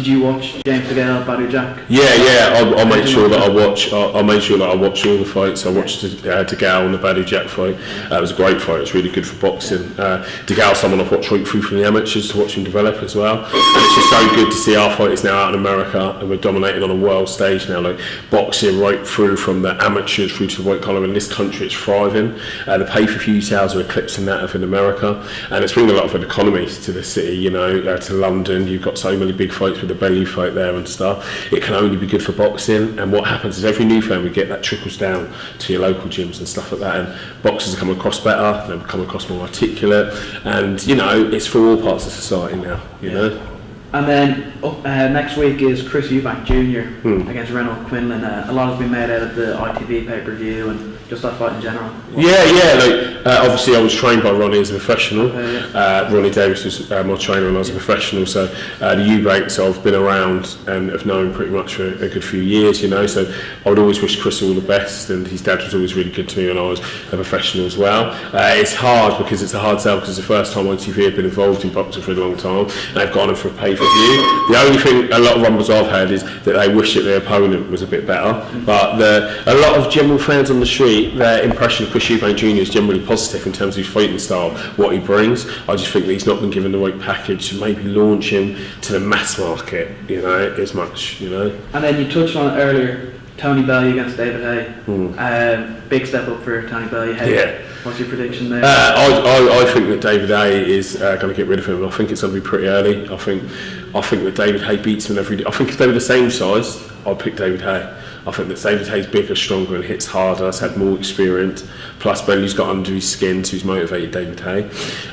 Did you watch James Bellew, Jack? Yeah. I made sure that I watch. I made sure that I watched all the fights. I watched DeGale and the Bellew Jack fight. It was a great fight. It was really good for boxing. DeGale's someone I've watched right through from the amateurs to watch him develop as well. And it's just so good to see our fighters now out in America, and we're dominating on a world stage now. Like boxing right through from the amateurs through to the white collar. In this country, it's thriving. The pay-per-view sales are eclipsing that of in America, and it's bringing a lot of an economy to the city. You know, to London, you've got so many big fights with the Bellew fight there and stuff. It can only be good for boxing, and what happens is every new fan we get that trickles down to your local gyms and stuff like that, and boxers come across better, they come across more articulate, and you know, it's for all parts of society now, you know. And then next week is Chris Eubank Jr. Against Reynold Quinlan. A lot has been made out of the ITV pay-per-view and just that fight in general. Obviously I was trained by Ronnie as a professional. Ronnie Davis was my trainer when I was a professional, so the Eubanks I've been around and have known pretty much for a good few years, you know, so I would always wish Chris all the best, and his dad was always really good to me when I was a professional as well. It's hard because it's a hard sell, because it's the first time ITV had been involved in boxing for a long time, and they've gone in for a pay-per-view. The only thing a lot of rumbles I've heard is that they wish that their opponent was a bit better, but a lot of general fans on the street, their impression of Chris Eubank Jr. is generally positive in terms of his fighting style, what he brings. I just think that he's not been given the right package to maybe launch him to the mass market, you know, as much, you know. And then you touched on it earlier, Tony Bellew against David Haye. Big step up for Tony Bellew. What's your prediction there? I think that David Haye is going to get rid of him. I think it's going to be pretty early. I think that David Haye beats him every day. I think if they were the same size, I'd pick David Haye. I think that David Haye's bigger, stronger, and hits harder. Has had more experience. Plus, Bellew's got under his skin, so he's motivated David Haye.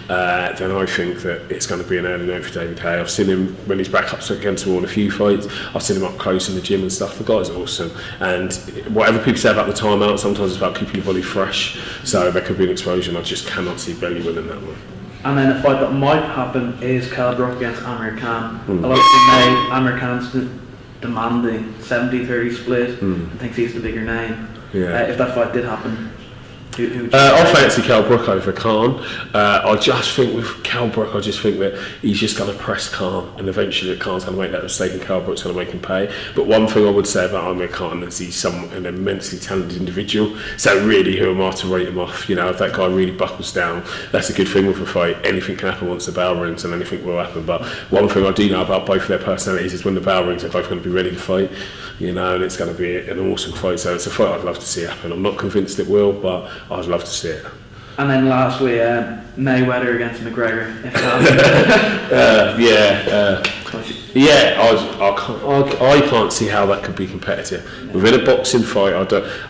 Then I think that it's going to be an early note for David Haye. I've seen him when he's back up against him in a few fights. I've seen him up close in the gym and stuff. The guy's awesome. And whatever people say about the timeout, sometimes it's about keeping your body fresh. So there could be an explosion. I just cannot see Bellew winning that one. And then a fight that might happen is Brook against Amir Khan. A lot of people say Amir Khan's demanding 70-30 split and thinks he's the bigger name. If that fight did happen, who I fancy Brook over Khan. I just think with Brook, I just think that he's just going to press Khan, and eventually Khan's going to make that mistake, and Brook's going to make him pay. But one thing I would say about Amir Khan is he's an immensely talented individual. So really, who am I to rate him off? You know, if that guy really buckles down, that's a good thing with a fight. Anything can happen once the bell rings, and anything will happen. But one thing I do know about both of their personalities is when the bell rings, they're both going to be ready to fight. You know, and it's going to be an awesome fight. So it's a fight I'd love to see happen. I'm not convinced it will, but I'd love to see it. And then lastly, Mayweather against Mcgregor. I can't see how that could be competitive. Within a boxing fight, I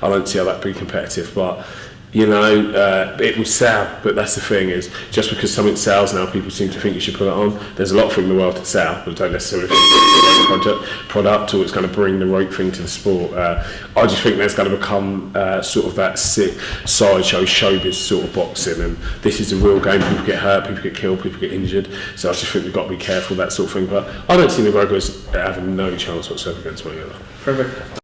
don't see how that could be competitive. But you know, it would sell. But that's the thing, is just because something sells now, people seem to think you should put it on. There's a lot of things in the world that sell, but don't necessarily think it's the right product, or it's going to bring the right thing to the sport. I just think there's going to become sort of that sick sideshow showbiz sort of boxing, and this is a real game. People get hurt, people get killed, people get injured. So I just think we've got to be careful, that sort of thing. But I don't see McGregor as having no chance whatsoever against Mayweather. Perfect.